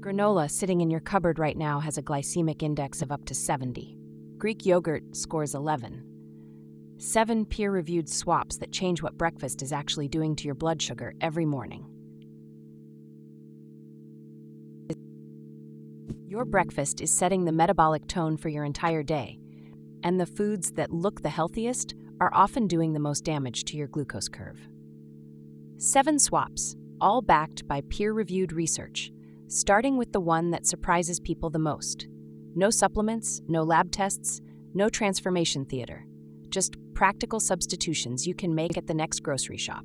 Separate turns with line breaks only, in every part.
Granola sitting in your cupboard right now has a glycemic index of up to 70. Greek yogurt scores 11. 7 peer-reviewed swaps that change what breakfast is actually doing to your blood sugar every morning. Your breakfast is setting the metabolic tone for your entire day, and the foods that look the healthiest are often doing the most damage to your glucose curve. 7 swaps, all backed by peer-reviewed research, starting with the one that surprises people the most. No supplements, no lab tests, no transformation theater. Just practical substitutions you can make at the next grocery shop.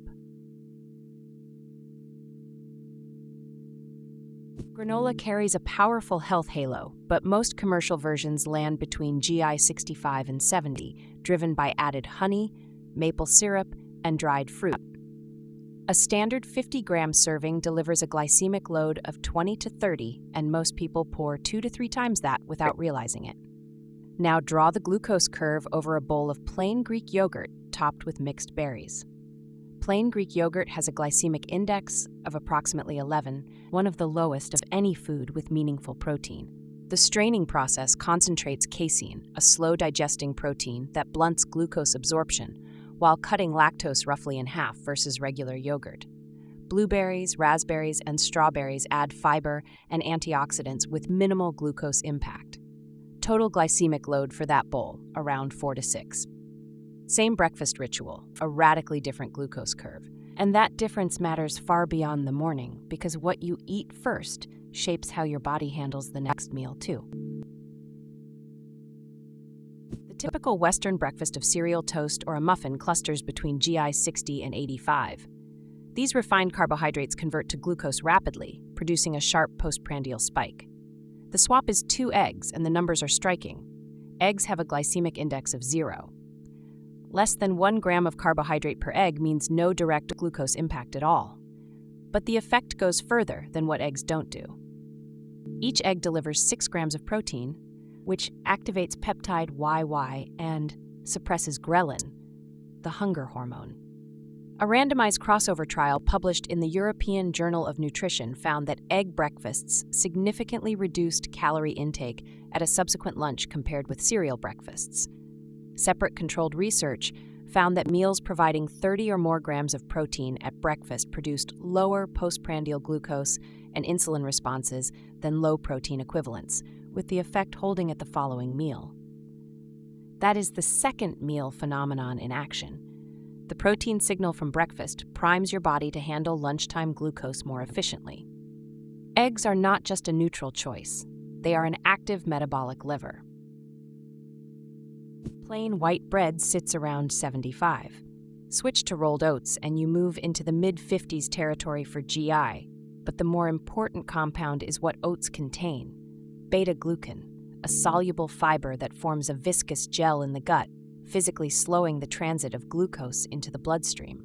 Granola carries a powerful health halo, but most commercial versions land between GI 65 and 70, driven by added honey, maple syrup, and dried fruit. A standard 50-gram serving delivers a glycemic load of 20 to 30, and most people pour 2 to 3 times that without realizing it. Now draw the glucose curve over a bowl of plain Greek yogurt topped with mixed berries. Plain Greek yogurt has a glycemic index of approximately 11, one of the lowest of any food with meaningful protein. The straining process concentrates casein, a slow-digesting protein that blunts glucose absorption, while cutting lactose roughly in half versus regular yogurt. Blueberries, raspberries, and strawberries add fiber and antioxidants with minimal glucose impact. Total glycemic load for that bowl, around 4 to 6. Same breakfast ritual, a radically different glucose curve. And that difference matters far beyond the morning, because what you eat first shapes how your body handles the next meal too. The typical Western breakfast of cereal, toast, or a muffin clusters between GI 60 and 85. These refined carbohydrates convert to glucose rapidly, producing a sharp postprandial spike. The swap is 2 eggs, and the numbers are striking. Eggs have a glycemic index of 0. Less than 1 gram of carbohydrate per egg means no direct glucose impact at all. But the effect goes further than what eggs don't do. Each egg delivers 6 grams of protein, which activates peptide YY and suppresses ghrelin, the hunger hormone. A randomized crossover trial published in the European Journal of Nutrition found that egg breakfasts significantly reduced calorie intake at a subsequent lunch compared with cereal breakfasts. Separate controlled research found that meals providing 30 or more grams of protein at breakfast produced lower postprandial glucose and insulin responses than low-protein equivalents, with the effect holding at the following meal. That is the second meal phenomenon in action. The protein signal from breakfast primes your body to handle lunchtime glucose more efficiently. Eggs are not just a neutral choice. They are an active metabolic lever. Plain white bread sits around 75. Switch to rolled oats and you move into the mid-50s territory for GI, but the more important compound is what oats contain: Beta-Glucan, a soluble fiber that forms a viscous gel in the gut, physically slowing the transit of glucose into the bloodstream.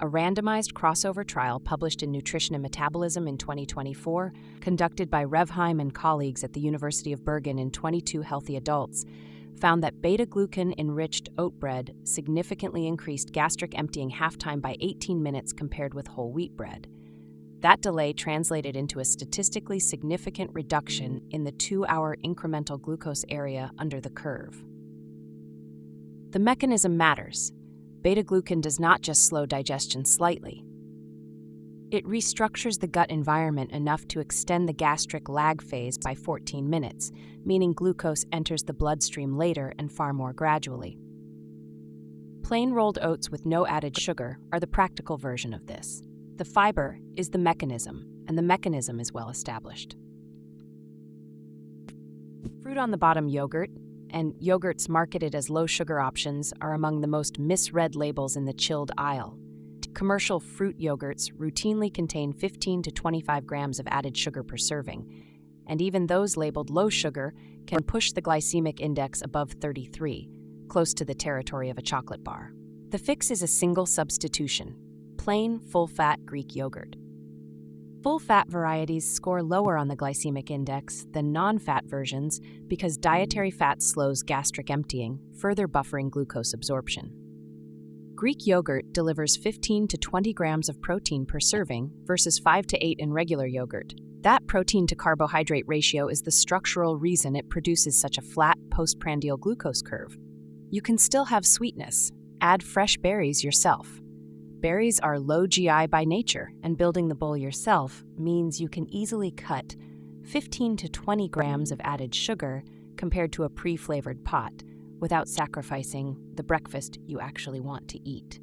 A randomized crossover trial published in Nutrition and Metabolism in 2024, conducted by Revheim and colleagues at the University of Bergen in 22 healthy adults, found that beta-glucan-enriched oat bread significantly increased gastric emptying half-time by 18 minutes compared with whole wheat bread. That delay translated into a statistically significant reduction in the 2-hour incremental glucose area under the curve. The mechanism matters. Beta-glucan does not just slow digestion slightly. It restructures the gut environment enough to extend the gastric lag phase by 14 minutes, meaning glucose enters the bloodstream later and far more gradually. Plain rolled oats with no added sugar are the practical version of this. The fiber is the mechanism, and the mechanism is well established. Fruit on the bottom yogurt, and yogurts marketed as low-sugar options are among the most misread labels in the chilled aisle. Commercial fruit yogurts routinely contain 15 to 25 grams of added sugar per serving, and even those labeled low sugar can push the glycemic index above 33, close to the territory of a chocolate bar. The fix is a single substitution: plain, full-fat Greek yogurt. Full-fat varieties score lower on the glycemic index than non-fat versions because dietary fat slows gastric emptying, further buffering glucose absorption. Greek yogurt delivers 15 to 20 grams of protein per serving versus 5 to 8 in regular yogurt, That protein to carbohydrate ratio is the structural reason it produces such a flat postprandial glucose curve. You can still have sweetness. Add fresh berries yourself. Berries are low GI by nature, and building the bowl yourself means you can easily cut 15 to 20 grams of added sugar compared to a pre-flavored pot without sacrificing the breakfast you actually want to eat.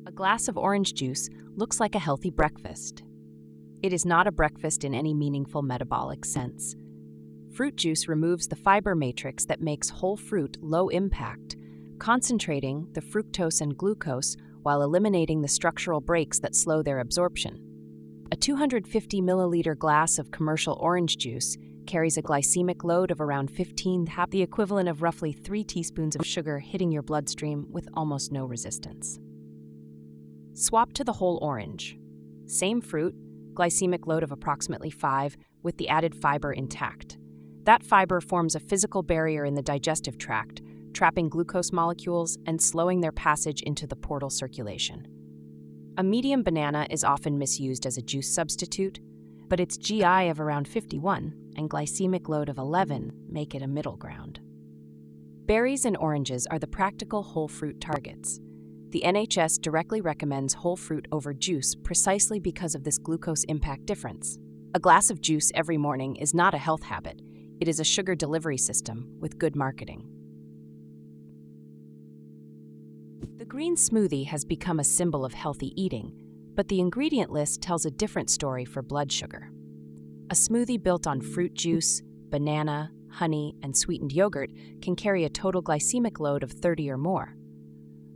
A glass of orange juice looks like a healthy breakfast. It is not a breakfast in any meaningful metabolic sense. Fruit juice removes the fiber matrix that makes whole fruit low impact, concentrating the fructose and glucose while eliminating the structural breaks that slow their absorption. A 250 milliliter glass of commercial orange juice carries a glycemic load of around 15, the equivalent of roughly 3 teaspoons of sugar hitting your bloodstream with almost no resistance. Swap to the whole orange. Same fruit, glycemic load of approximately 5, with the added fiber intact. That fiber forms a physical barrier in the digestive tract, trapping glucose molecules and slowing their passage into the portal circulation. A medium banana is often misused as a juice substitute, but its GI of around 51 and glycemic load of 11 make it a middle ground. Berries and oranges are the practical whole fruit targets. The NHS directly recommends whole fruit over juice precisely because of this glucose impact difference. A glass of juice every morning is not a health habit. It is a sugar delivery system with good marketing. The green smoothie has become a symbol of healthy eating, but the ingredient list tells a different story for blood sugar. A smoothie built on fruit juice, banana, honey, and sweetened yogurt can carry a total glycemic load of 30 or more.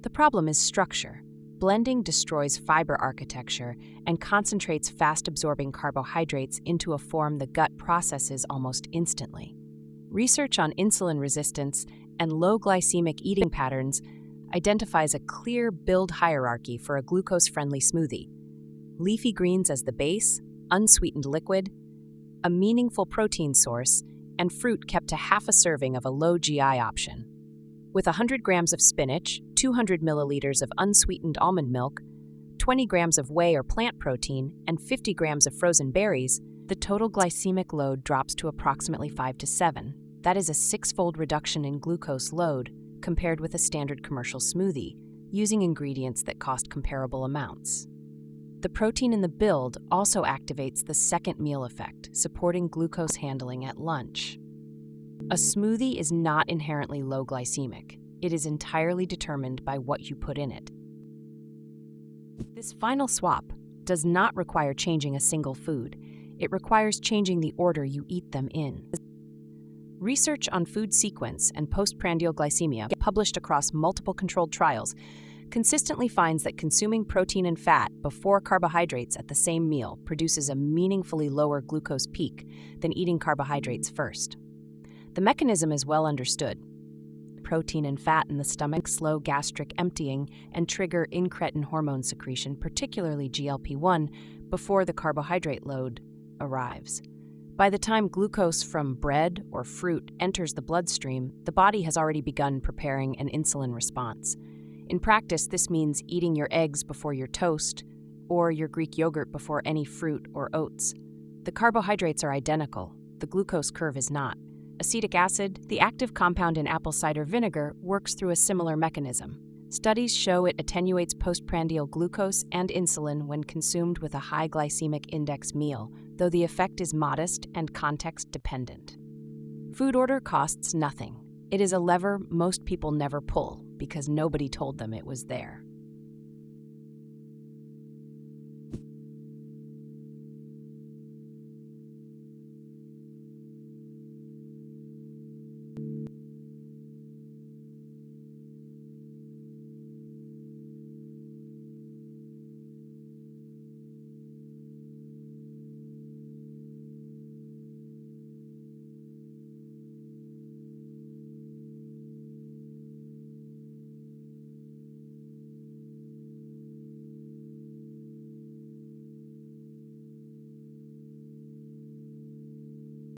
The problem is structure. Blending destroys fiber architecture and concentrates fast-absorbing carbohydrates into a form the gut processes almost instantly. Research on insulin resistance and low glycemic eating patterns identifies a clear build hierarchy for a glucose-friendly smoothie. Leafy greens as the base, unsweetened liquid, a meaningful protein source, and fruit kept to half a serving of a low GI option. With 100 grams of spinach, 200 milliliters of unsweetened almond milk, 20 grams of whey or plant protein, and 50 grams of frozen berries, the total glycemic load drops to approximately 5 to 7. That is a 6-fold reduction in glucose load compared with a standard commercial smoothie, using ingredients that cost comparable amounts. The protein in the build also activates the second meal effect, supporting glucose handling at lunch. A smoothie is not inherently low glycemic. It is entirely determined by what you put in it. This final swap does not require changing a single food. It requires changing the order you eat them in. Research on food sequence and postprandial glycemia, published across multiple controlled trials, consistently finds that consuming protein and fat before carbohydrates at the same meal produces a meaningfully lower glucose peak than eating carbohydrates first. The mechanism is well understood. Protein and fat in the stomach slow gastric emptying and trigger incretin hormone secretion, particularly GLP-1, before the carbohydrate load arrives. By the time glucose from bread or fruit enters the bloodstream, the body has already begun preparing an insulin response. In practice, this means eating your eggs before your toast, or your Greek yogurt before any fruit or oats. The carbohydrates are identical. The glucose curve is not. Acetic acid, the active compound in apple cider vinegar, works through a similar mechanism. Studies show it attenuates postprandial glucose and insulin when consumed with a high glycemic index meal, though the effect is modest and context-dependent. Food order costs nothing. It is a lever most people never pull because nobody told them it was there.